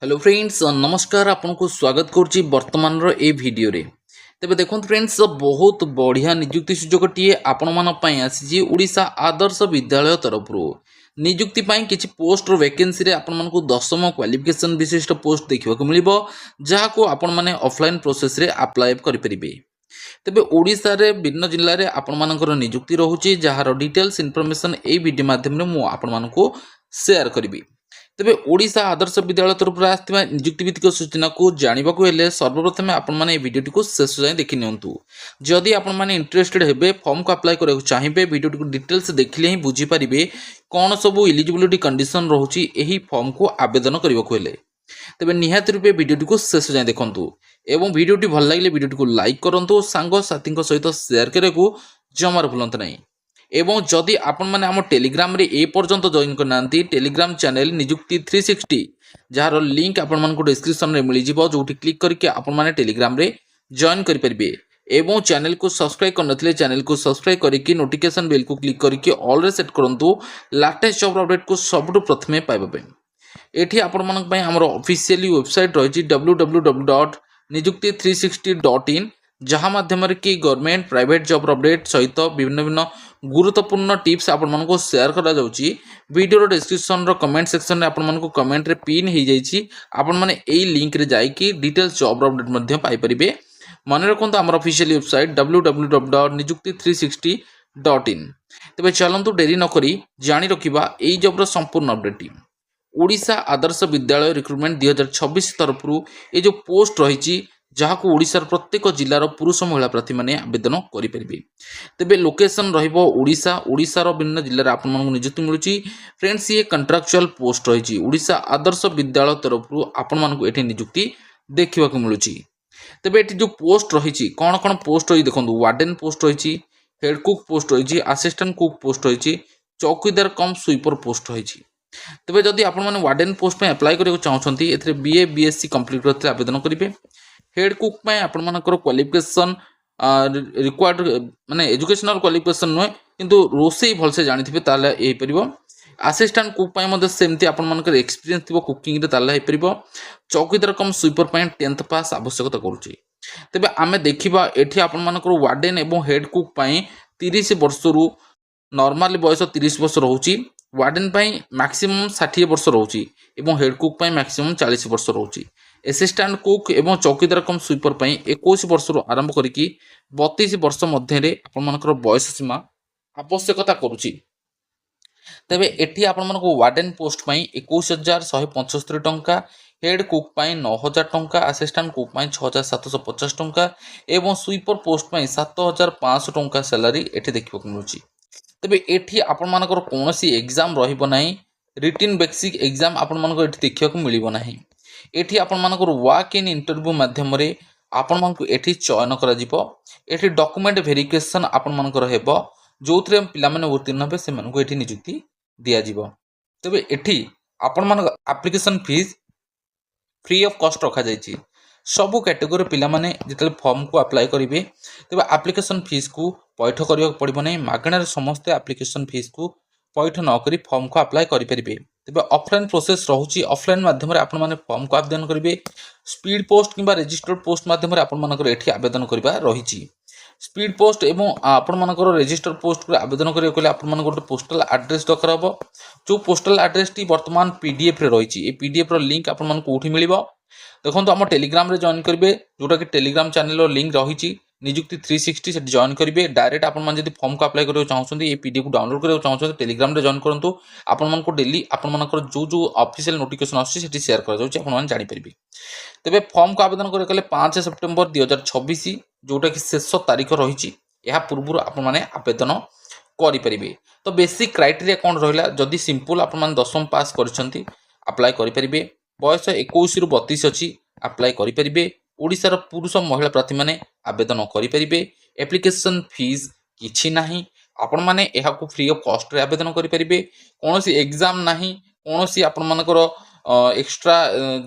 Hello friends नमस्कार आपको स्वागत करुच्ची वर्तमान ए भिडियो रे तेबे देखो फ्रेंड्स बहुत बढ़िया निजुक्ति सुजोगटी आपण मानी आसी ओडिशा आदर्श विद्यालय तरफ निजुक्ति किसी पोस्ट वैकेंसी रे आपण मानकु 10th क्वालिफिकेशन विशिष्ट पोस्ट देखा मिल जहाँ आपण मैंने ऑफलाइन प्रोसेस रे अप्लाई करें। तेबे ओडिशा रे विभिन्न जिले में आपण मानकर निजुक्ति रोचे जार डिटेल्स इनफॉरमेशन ए वीडियो माध्यम मुझे आपण मानकु शेयर करी। तेबे ओडिशा आदर्श विद्यालय तरफ आसथिबा नियुक्ति भित्तिक सूचना को जानवाक हेले सर्वप्रथम आपण माने वीडियोटी को शेष जाए देखि नियंतु। जदि आपण माने इंटरेस्टेड हेबे फॉर्म को अप्लाई करबाक चाहिबे वीडियोटी को डिटेल्स देखिले ही बुझी पारिबे कोन सब एलिजिबिलिटी कंडीशन रहउची एही फॉर्म को आवेदन करबाक हेले। तेबे निहाती रूपे वीडियोटी को शेष जाए देखंतु एवं वीडियोटी भल लागिले वीडियोटी को लाइक करंतु सांग साथी सहित शेयर करने जमार भूलंतु नहीं। एवं जदि आपण माने आम टेलीग्राम रे ए पर्यंत जॉइन करना टेलीग्राम चैनल निजुक्ति 360 जार लिंक आपण मानकु डिस्क्रिप्शन रे मिल जिवो जोठी क्लिक करके आपण माने टेलीग्राम रे जॉइन करि परिबे। एवं चैनल को सब्सक्राइब करनथिले चैनल को सब्सक्राइब करके नोटिफिकेशन बेल को क्लिक करके ऑल रे सेट करंतु लेटेस्ट जॉब अपडेट को सबटु प्रथमे पाइबा पे। एठी आपण मानक पय हमर ऑफिशियली वेबसाइट रहिछि www.nijukti360.in जहाँ माध्यम कि गवर्नमेंट प्राइवेट जॉब अपडेट सहित विभिन्न गुरुत्वपूर्ण टिप्स आपण मानको शेयर करा जाउची। वीडियो डिस्क्रिप्शन रो कमेंट सेक्शन रे आपण मानको कमेंट रे पिन हो जाइछि आपण माने एई लिंक रे जाई कि डिटेल्स जॉब अपडेट मध्य पाई परिबे। मन रखंतु हमर ऑफिशियल वेबसाइट www.nijukti360.in। तबे चलंतु देरी न करी जानि रखिबा एई जॉब रो संपूर्ण अपडेट। ओडिशा आदर्श विद्यालय रिक्रुटमेंट 2026 तरफ ए जो पोस्ट रही जहाँ को ओडिशार प्रत्येक जिलार पुरुष महिला प्रार्थी मैंने आवेदन करेंगे। तेबे लोकेशन ओडिशा ओडिशार विभिन्न जिले आप निजुक्ति मिलूँ। फ्रेंड्स ये कंट्राक्चुअल पोस्ट रही ओडिशा आदर्श विद्यालय तरफ आपण मानक एठी निजुक्ति देखा मिलूँ। तेबे एठी जो पोस्ट रही कौन कौन पोस्ट रही देखो वार्डन पोस्ट रही हेड कुक पोस्ट रही असिस्टेंट कुक पोस्ट रही चौकीदार कम स्वीपर पोस्ट रही। तेबे जदि आपण माने वार्डन पोस्ट में अप्लाई करने चाहते एथे बीए बीएससी कंप्लीट करते आवेदन करेंगे। हेड कुक में आपण मानकर क्वालिफिकेशन रिक्वायर्ड माने एजुकेशनल क्वालिफिकेशन नुहे किंतु रोसे भलसे जानिथिबे ताले एई परिबो। असिस्टेंट कुक पय मध्ये सेमती आपण मानकर एक्सपीरियंस थिबो कुकिंग रे ताले एई परिबो। चौकीदार कम स्वीपर पय 10th पास आवश्यकता करूची। तेबे आमे देखिबा एठी आपण मानकर वार्डन एवं हेड कुक पय 30 वर्षरु नॉर्मल बयस 30 वर्ष रहउची। वार्डन पय मैक्सिमम 60 वर्ष रहउची एवं हेड कुक पय मैक्सिमम 40 वर्ष रहउची। असिस्टेंट कुक एवं चौकीदार कम स्वीपर पय 21 वर्ष आरंभ करिकी 32 वर्ष मध्य आपण मानकर बयस सीमा आवश्यकता करूची। तेबे एठी आपण मानको वार्डन पोस्ट पय 21175 टंका, हेड कुक पय 9000 टंका, असिस्टेंट कुक पय 6750 टंका एवं स्वीपर पोस्ट पय 7500 टंका सैलरी एठी देखिबो मिलुची। तेबे एठी आपण मानकर कोनोसी एग्जाम रहिबो नाही, रिटन बेसिक एग्जाम आपण मानकर एठी देखिबो मिलिबो नाही। एठी आपण मानकर वॉक इन इंटरव्यू माध्यम रे आपण मानकु एठी चयन करा जिवो। एठी डॉक्यूमेंट वेरिफिकेशन आपण मानकर हेबो जोथरे पिला माने उत्तीर्ण हेबे से मानकु एठी नियुक्ति दिया जिवो। तबे एठी आपण मानक application fees free of cost रखा जायछि। सबु कैटेगरी पिला माने जेतले फॉर्म को अप्लाई करिवे तबे एप्लीकेशन फीस को पैठ करियो पड़िबो नै। मागणार समस्त एप्लीकेशन फीस को पैठ न करी फॉर्म को अप्लाई करि परिबे। तेबे ऑफलाइन प्रोसेस रहउची ऑफलाइन माध्यम रे आपण माने फॉर्म को आवेदन करिवे। स्पीड पोस्ट किबा रजिस्टर्ड पोस्ट माध्यम रे आपण मानकर एठी आवेदन करिबा रहिची। स्पीड पोस्ट एवं आपण मानकर रजिस्टर्ड पोस्ट को आवेदन करियो कले आपण मानकर गोटे पोस्टल एड्रेस दरकार हबो। जो पोस्टल एड्रेस टी वर्तमान पीडीएफ रे रहिची। ए पीडीएफ रो लिंक आपण मानक उठी मिलिबो। देखो आम टेलीग्राम रे जॉइन करेंगे जोटा कि टेलीग्राम चैनल लिंक रही निजुक्ति 360 से जॉइन करेंगे। डायरेक्ट आपण माने जदि फॉर्म को अप्लाई करबो चाहछन्ती ए पीडीएफ को डाउनलोड करबो चाहछन्ती टेलीग्राम रे जॉइन करंतु। आपण मानको डेली आपण मानकर जो ऑफिशियल नोटिफिकेशन आछि सेठी शेयर कर जाउछि आपण माने जानि परिबे। तबे फॉर्म को आवेदन करे कले 5 सेप्टेम्बर 2026 जोटा कि शेष तारीख रही या पूर्व आपण माने आवेदन करि परिबे। तो बेसिक क्राइटेरिया कोन रहिला जदि सिंपल आपण माने 10th पास करछन्ती अप्लाई करि परिबे। बयस 21 रु 32 अच्छी अप्लाई करें। ओडिशार पुरुष महिला प्रार्थी मैंने आवेदन करें। एप्लिकेशन फीस किछि नाही आपण माने एहाकु फ्री ऑफ कॉस्ट रे आवेदन करें। कौन सी एग्जाम नाही कौन सी आपण मानकर एक्स्ट्रा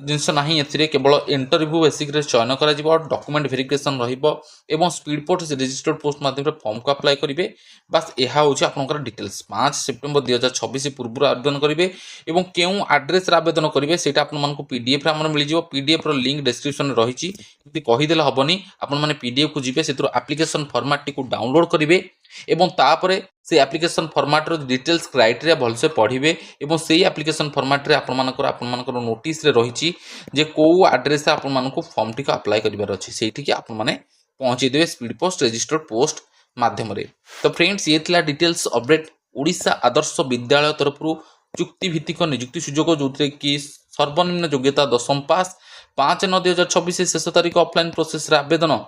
जिनस ना केवल इंटरव्यू बेसिक चयन कर डॉक्यूमेंट वेरिफिकेशन रहा स्पीड पोस्ट रजिस्टर्ड पोस्ट माध्यम फॉर्म को अप्लाई करेंगे बास यह हूँ आपंकर डिटेल्स 5 सेप्टेम्बर 2026 पूर्व आवेदन करेंगे और क्यों आड्रेस आवेदन करेंगे से पीडीएफ मिल जाए पीडीएफ लिंक डिस्क्रिप्शन रही कहीदेले हेनी आपने पीडीएफ को जी से एप्लिकेशन फॉर्मेट टी डाउनलोड करेंगे एवं तापर से एप्लिकेशन फॉर्मेट डिटेल्स क्राइटेरिया भलसे पढ़े और से एप्लिकेशन फॉर्मेट आपंकर नोटिस रही जे कौ आड्रेस आपण फॉर्म टी अप्लाई करार अच्छे से आपने पहुँचेदेवे स्पीड पोस्ट रजिस्टर्ड पोस्ट माध्यम तो फ्रेंड्स ये थिला डिटेल्स अपडेट ओडिशा आदर्श विद्यालय तरफ चुक्तिभित्तिक नियुक्ति सुजोग जो कि सर्वनिम्न योग्यता 10th पास 5/9/2026 शेष तारीख ऑफलाइन प्रोसेस आवेदन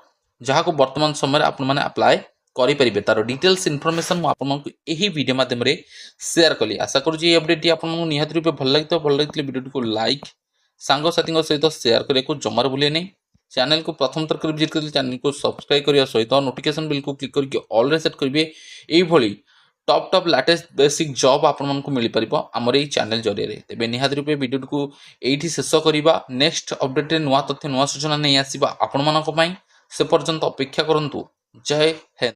जहाँ को वर्तमान समय आपने अप्लाई करेंगे तार डिटेल्स इनफॉरमेशन मुझे यही वीडियो माध्यम शेयर कली आशा करुँगी अपडेट आपको निहाती रूपे भल लगी वीडियो को लाइक सांगसाथी सहित शेयर करने को जमार भूलिए नहीं चैनल को प्रथम थर विजिट कर चैनल को सब्सक्राइब करने सहित नोटिफिकेशन बिल को क्लिक करके ऑल सेट करेंगे यही टॉप लेटेस्ट बेसिक जॉब आपको मिल पार आमर ये चैनल जरिए तेज निहाती रूपे वीडियो को यही शेष करवा नेक्स्ट अपडेट नुआ तथ्य नुआ सूचना नहीं आसवा आपण से पर्यंत अपेक्षा करूँ जय हिंद।